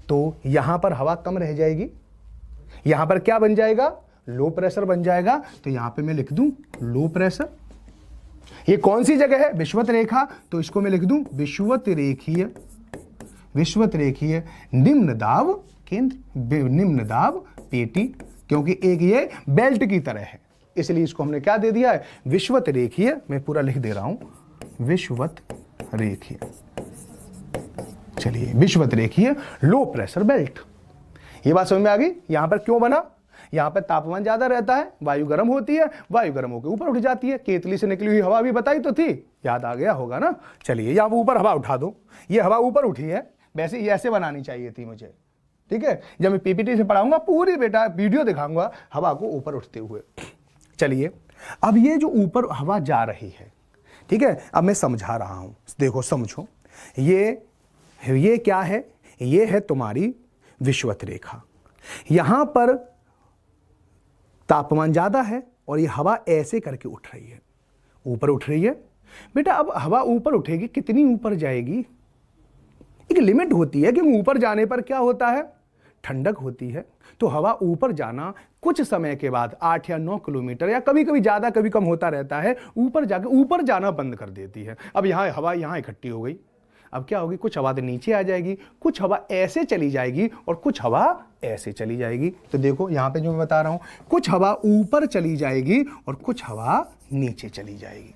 तो यहां पर हवा कम रह जाएगी, यहां पर क्या बन जाएगा, लो प्रेशर बन जाएगा। तो यहां पे मैं लिख दूं लो प्रेशर। ये कौन सी जगह है, विषुवत रेखा, तो इसको मैं लिख दूं विषुवत रेखीय, विषुवत रेखीय निम्न दाब केंद्र, निम्न दाब पेटी, क्योंकि एक ये बेल्ट की तरह है, इसलिए इसको हमने क्या दे दिया है, विषुवत रेखीय। मैं पूरा लिख दे रहा हूं विषुवत रेखीय। चलिए, विषुवत रेखीय लो प्रेशर बेल्ट। ये बात समझ में आ गई। यहां पर क्यों बना, यहां पर तापमान ज्यादा रहता है, वायु गर्म होती है, वायु गर्म होकर ऊपर उठ जाती है। केतली से निकली हुई हवा भी बताई तो थी, याद आ गया होगा ना। चलिए, यहां ऊपर हवा उठा दो, ये हवा ऊपर उठी है, वैसे ये ऐसे बनानी चाहिए थी मुझे, ठीक है। जब मैं पीपीटी से पढ़ाऊंगा पूरी बेटा वीडियो दिखाऊंगा हवा को ऊपर उठते हुए। चलिए, अब ये जो ऊपर हवा जा रही है, ठीक है, अब मैं समझा रहा हूं, देखो समझो। ये क्या है, ये है तुम्हारी विषुवत रेखा। यहां पर तापमान ज्यादा है और ये हवा ऐसे करके उठ रही है, ऊपर उठ रही है। बेटा अब हवा ऊपर उठेगी, कितनी ऊपर जाएगी, एक लिमिट होती है कि ऊपर जाने पर क्या होता है, ठंडक होती है। तो हवा ऊपर जाना कुछ समय के बाद 8 या 9 किलोमीटर या कभी कभी ज्यादा कभी कम होता रहता है, ऊपर जाके ऊपर जाना बंद कर देती है। अब यहां हवा यहां इकट्ठी हो गई, अब क्या होगी, कुछ हवा तो नीचे आ जाएगी, कुछ हवा ऐसे चली जाएगी और कुछ हवा ऐसे चली जाएगी। तो देखो यहां पे जो मैं बता रहा हूं, कुछ हवा ऊपर चली जाएगी और कुछ हवा नीचे चली जाएगी,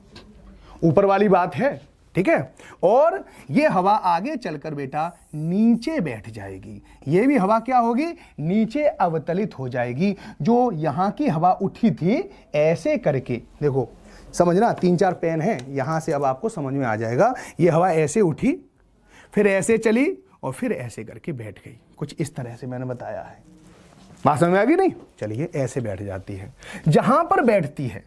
ऊपर वाली बात है, ठीक है। और ये हवा आगे चलकर बेटा नीचे बैठ जाएगी, ये भी हवा क्या होगी, नीचे अवतलित हो जाएगी। जो यहां की हवा उठी थी ऐसे करके, देखो समझना, 3-4 पेन है यहां से, अब आपको समझ में आ जाएगा। ये हवा ऐसे उठी, फिर ऐसे चली और फिर ऐसे करके बैठ गई, कुछ इस तरह से मैंने बताया है। बात समझ में आ गई नहीं। चलिए, ऐसे बैठ जाती है, जहां पर बैठती है।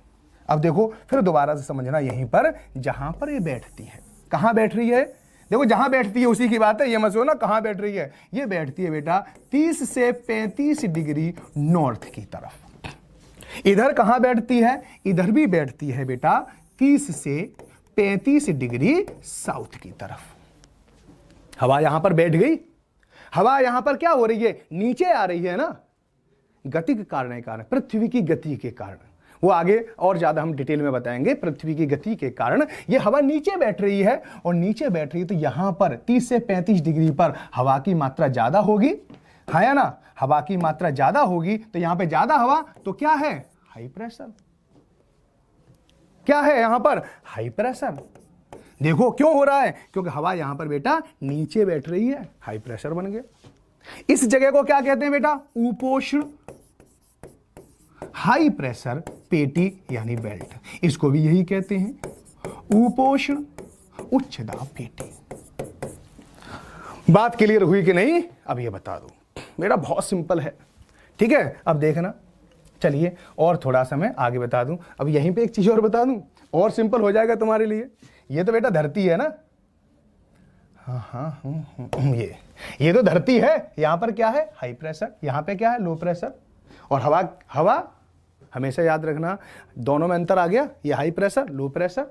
अब देखो फिर दोबारा से समझना, यहीं पर जहां पर ये बैठती है, कहां बैठ रही है, देखो जहां बैठती है उसी की बात है, ये मत सोचना कहां बैठ रही है। ये बैठती है बेटा 30 से 35 डिग्री नॉर्थ की तरफ। इधर कहां बैठती है, इधर भी बैठती है बेटा 30 से 35 डिग्री साउथ की तरफ। हवा यहां पर बैठ गई, हवा यहां पर क्या हो रही है, नीचे आ रही है ना, गति के कारण, पृथ्वी की गति के कारण। वो आगे और ज्यादा हम डिटेल में बताएंगे। पृथ्वी की गति के कारण ये हवा नीचे बैठ रही है, और नीचे बैठ रही है तो यहां पर 30 से 35 डिग्री पर हवा की मात्रा ज्यादा होगी, है ना। हवा की मात्रा ज्यादा होगी तो यहां पे ज्यादा हवा, तो क्या है, हाई प्रेशर। क्या है यहां पर, हाई प्रेशर। देखो क्यों हो रहा है, क्योंकि हवा यहां पर बेटा नीचे बैठ रही है, हाई प्रेशर बन गया। इस जगह को क्या कहते हैं बेटा, उपोष्ण हाई प्रेशर पेटी यानी बेल्ट, इसको भी यही कहते हैं, उपोष्ण उच्च दाब पेटी। बात क्लियर हुई कि नहीं, अब ये बता दो बेटा, बहुत सिंपल है, ठीक है। अब देखना, चलिए और थोड़ा सा मैं आगे बता दूं। अब यहीं पे एक चीज और बता दूं, और सिंपल हो जाएगा तुम्हारे लिए। ये तो बेटा धरती है ना, हाँ, ये तो धरती है। यहां पर क्या है, हाई प्रेशर, यहां पे क्या है, लो प्रेशर। और हवा हमेशा याद रखना, दोनों में अंतर आ गया, ये हाई प्रेशर लो प्रेशर।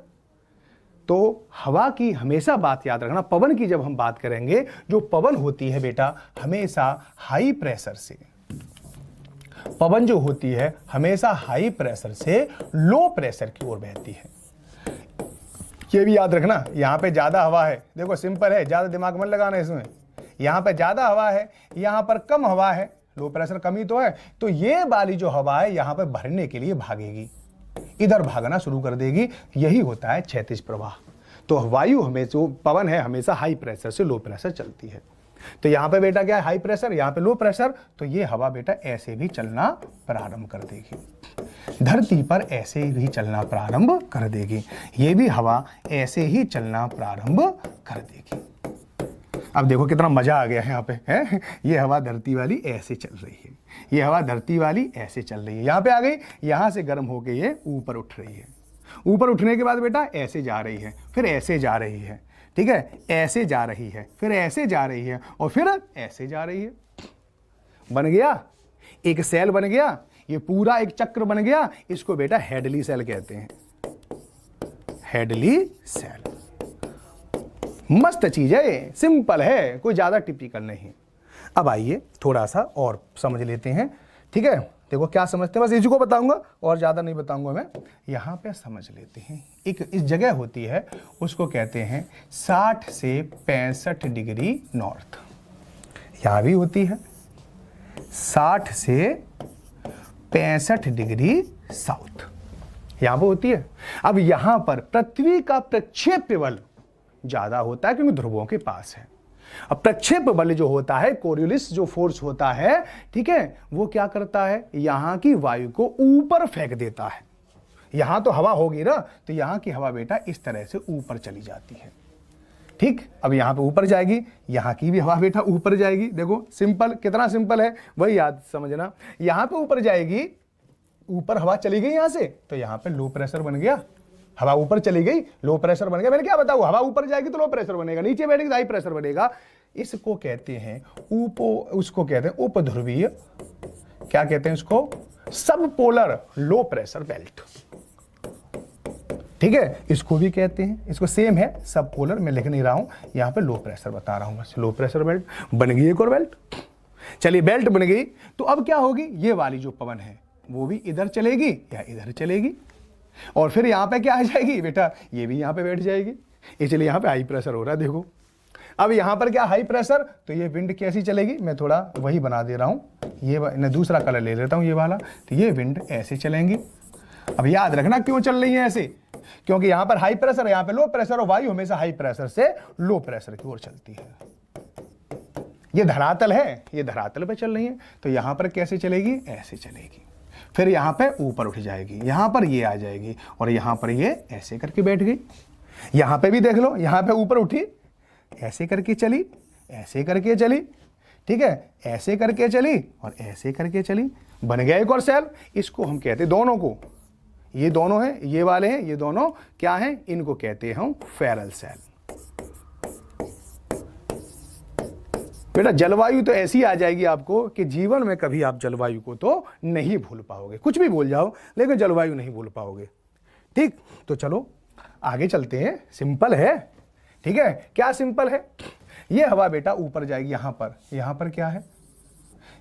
तो हवा की हमेशा बात याद रखना, पवन की जब हम बात करेंगे, जो पवन होती है बेटा हमेशा हाई प्रेशर से, पवन जो होती है हमेशा हाई प्रेशर से लो प्रेशर की ओर बहती है। ये भी याद रखना, यहां पे ज्यादा हवा है, देखो सिंपल है, ज्यादा दिमाग मत लगाना इसमें। यहां पे ज्यादा हवा है, यहां पर कम हवा है, लो प्रेशर कमी तो है, तो ये वाली जो हवा है यहां पे भरने के लिए भागेगी, इधर भागना शुरू कर देगी। यही होता है क्षैतिज प्रवाह। तो वायु हमेशा, जो पवन है हमेशा हाई प्रेशर से लो प्रेशर चलती है। तो यहां पे बेटा क्या है, हाई प्रेशर, यहां पे लो प्रेशर, तो ये हवा बेटा ऐसे भी चलना प्रारंभ कर देगी, धरती पर ऐसे भी चलना प्रारंभ कर देगी। ये भी हवा ऐसे ही चलना प्रारंभ कर देगी। अब देखो कितना मजा आ गया है यहाँ पे, है? ये हवा धरती वाली ऐसे चल रही है, ये हवा धरती वाली ऐसे चल रही है, यहाँ पे आ गई, यहाँ से गर्म होके ये ऊपर उठ रही है। ऊपर उठने के बाद बेटा ऐसे जा रही है, फिर ऐसे जा रही है, ठीक है, ऐसे जा रही है, फिर ऐसे जा रही है, और फिर ऐसे जा रही है। बन गया एक सेल, बन गया ये पूरा एक चक्र बन गया। इसको बेटा हेडली सेल कहते हैं, हेडली सेल। मस्त चीज है ये, सिंपल है, कोई ज्यादा टिपिकल नहीं। अब आइए थोड़ा सा और समझ लेते हैं, ठीक है। देखो क्या समझते हैं, बस इसी को बताऊंगा और ज्यादा नहीं बताऊंगा मैं। यहां पे समझ लेते हैं, एक इस जगह होती है, उसको कहते हैं 60 से 65 डिग्री नॉर्थ। यहां भी होती है 60 से 65 डिग्री साउथ, यहां पर होती है। अब यहां पर पृथ्वी का प्रक्षेप्य बल ज्यादा होता है क्योंकि ध्रुवों के पास है। अब प्रक्षेप बल जो होता है, कोरियोलिस जो फोर्स होता है, ठीक है, वो क्या करता है, यहां की वायु को ऊपर फेंक देता है। यहां तो हवा होगी ना, तो यहां की हवा बेटा इस तरह से ऊपर चली जाती है, ठीक। अब यहां पे ऊपर जाएगी, यहां की भी हवा बेटा ऊपर जाएगी। देखो सिंपल, कितना सिंपल है, वही याद समझना। यहां पे ऊपर जाएगी, ऊपर हवा चली गई यहां से, तो यहां पे लो प्रेशर बन गया। हवा ऊपर चली गई, लो प्रेशर बन गया। मैंने क्या बताऊं, हवा ऊपर जाएगी तो लो प्रेशर बनेगा, नीचे बैठेगी तो हाई प्रेशर बनेगा। इसको कहते हैं उसको कहते हैं उपध्रुवीय, क्या कहते हैं इसको, सब पोलर लो प्रेशर बेल्ट, ठीक है। इसको भी कहते हैं, इसको सेम है, सब पोलर, मैं लिख नहीं रहा हूं, यहां पे लो प्रेशर बता रहा हूं बस। लो प्रेशर बेल्ट बन गई, एक और बेल्ट। चलिए बेल्ट बन गई, तो अब क्या होगी, ये वाली जो पवन है वो भी इधर चलेगी या इधर चलेगी, और फिर यहां पे क्या आ जाएगी बेटा, ये भी यहां पे बैठ जाएगी। इसलिए यहां पे हाई प्रेशर हो रहा है, देखो। अब यहां पर क्या हाई प्रेशर, तो ये विंड कैसी चलेगी, मैं थोड़ा वही बना दे रहा हूं, ये मैं दूसरा कलर ले लेता हूं, ये वाला। तो ये विंड ऐसे चलेंगी। अब याद रखना क्यों चल रही है ऐसे, क्योंकि यहां पर हाई प्रेशर है, यहां पे लो प्रेशर, और वायु हमेशा हाई प्रेशर से लो प्रेशर की ओर चलती है। ये धरातल है, ये धरातल पे चल रही है, तो यहां पर कैसे चलेगी, ऐसे चलेगी। फिर यहां पे ऊपर उठ जाएगी, यहां पर ये आ जाएगी, और यहां पर ये ऐसे करके बैठ गई। यहां पे भी देख लो, यहां पे ऊपर उठी, ऐसे करके चली, ऐसे करके चली, ठीक है, ऐसे करके चली और ऐसे करके चली, बन गया एक और सेल। इसको हम कहते हैं, दोनों को, ये दोनों हैं, ये वाले हैं, ये दोनों क्या हैं, इनको कहते हैं हम फेरल सेल। बेटा जलवायु तो ऐसी आ जाएगी आपको कि जीवन में कभी आप जलवायु को तो नहीं भूल पाओगे, कुछ भी भूल जाओ लेकिन जलवायु नहीं भूल पाओगे, ठीक। तो चलो आगे चलते हैं, सिंपल है, ठीक है। क्या सिंपल है, ये हवा बेटा ऊपर जाएगी, यहां पर क्या है,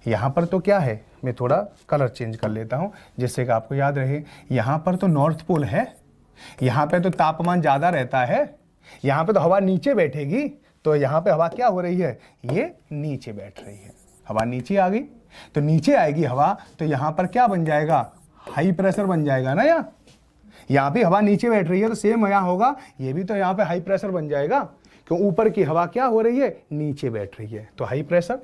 यहां पर तो क्या है, मैं थोड़ा कलर चेंज कर लेता हूं जिससे कि आपको याद रहे। यहां पर तो नॉर्थ पोल है, यहां पे तो तापमान ज्यादा रहता है, यहां पे तो हवा नीचे बैठेगी, तो यहां पे हवा क्या हो रही है, ये नीचे बैठ रही है, हवा नीचे आ गई, तो नीचे आएगी हवा, तो यहां पर क्या बन जाएगा, हाई प्रेशर बन जाएगा ना। यहां पे हवा नीचे बैठ रही है, तो सेम यहां होगा, ये भी तो यहां पे हाई प्रेशर बन जाएगा, क्यों, ऊपर की हवा क्या हो रही है, नीचे बैठ रही है, तो हाई प्रेशर,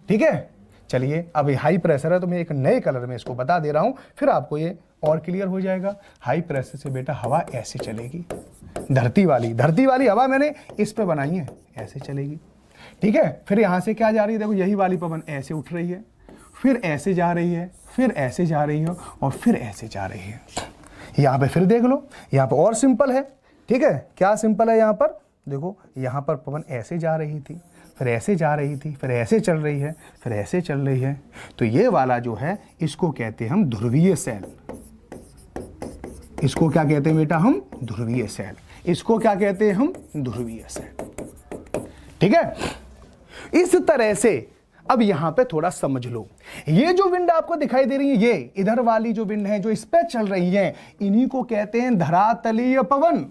ठीक है। चलिए अब हाई प्रेशर है, तो मैं एक नए कलर में इसको बता दे रहा हूं, फिर आपको ये और क्लियर हो जाएगा। हाई प्रेशर से बेटा हवा ऐसे चलेगी, धरती वाली हवा मैंने इस पे बनाई है, ऐसे चलेगी, ठीक है। फिर यहां से क्या जा रही है, देखो यही वाली पवन ऐसे उठ रही है, फिर ऐसे जा रही है, फिर ऐसे जा रही है, और फिर ऐसे जा रही है। यहां पे फिर देख लो, यहां पर और सिंपल है, ठीक है। क्या सिंपल है, यहां पर देखो, यहां पर पवन ऐसे जा रही थी, फिर ऐसे जा रही थी, फिर ऐसे चल रही है, फिर ऐसे चल रही है, तो ये वाला जो है इसको कहते हैं हम ध्रुवीय सेल। इसको क्या कहते हैं बेटा, हम ध्रुवीय सेल, इसको क्या कहते हैं हम, ध्रुवीय सेल, ठीक है। इस तरह से अब यहां पे थोड़ा समझ लो, ये जो विंड आपको दिखाई दे रही है, ये इधर वाली जो विंड है जो इस पे चल रही है, इन्हीं को कहते हैं धरातलीय पवन।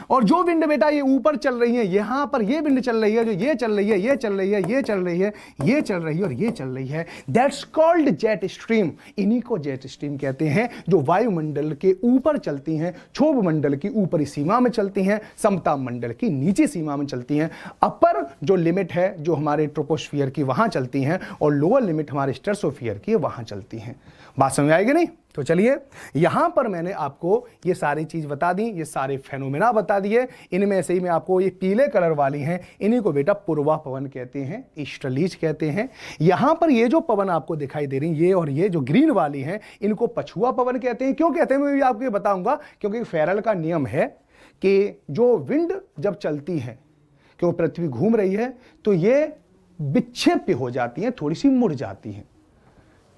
और जो विंड बेटा ये ऊपर चल रही है, यहां पर ये विंड चल रही है, जो ये चल रही है, ये चल रही है, ये चल रही है, ये चल रही है और ये चल रही है, दैट्स कॉल्ड जेट स्ट्रीम। इन्हीं को जेट स्ट्रीम कहते हैं, जो वायुमंडल के ऊपर चलती हैं, क्षोभ मंडल की ऊपरी सीमा में चलती हैं, समताप मंडल की नीचे सीमा में चलती हैं। अपर जो लिमिट है जो हमारे ट्रोपोस्फियर की वहां चलती हैं, और लोअर लिमिट हमारे स्ट्रेटोस्फियर की वहां चलती हैं। बात समझ आएगी नहीं? तो चलिए यहां पर मैंने आपको ये सारी चीज बता दी, ये सारे फेनोमेना बता दिए। इनमें से ही मैं आपको ये पीले कलर वाली हैं, इन्हीं को बेटा पूर्वा पवन कहते हैं, ईस्टर्लीज कहते हैं। यहां पर ये जो पवन आपको दिखाई दे रही है, ये और ये जो ग्रीन वाली हैं, इनको पछुआ पवन कहते हैं। क्यों कहते हैं मैं भी आपको ये बताऊंगा, क्योंकि फेरल का नियम है कि जो विंड जब चलती है, क्यों पृथ्वी घूम रही है, तो ये विक्षेप्य हो जाती है, थोड़ी सी मुड़ जाती है,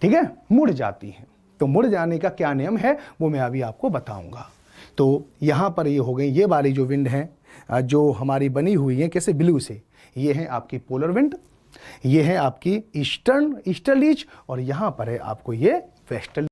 ठीक है, मुड़ जाती है। तो मुड़ जाने का क्या नियम है वो मैं अभी आपको बताऊंगा। तो यहां पर ये हो गई, ये वाली जो विंड है, जो हमारी बनी हुई है कैसे ब्लू से, ये है आपकी पोलर विंड, ये है आपकी ईस्टर्लीज, और यहाँ पर है आपको ये वेस्टर्ली।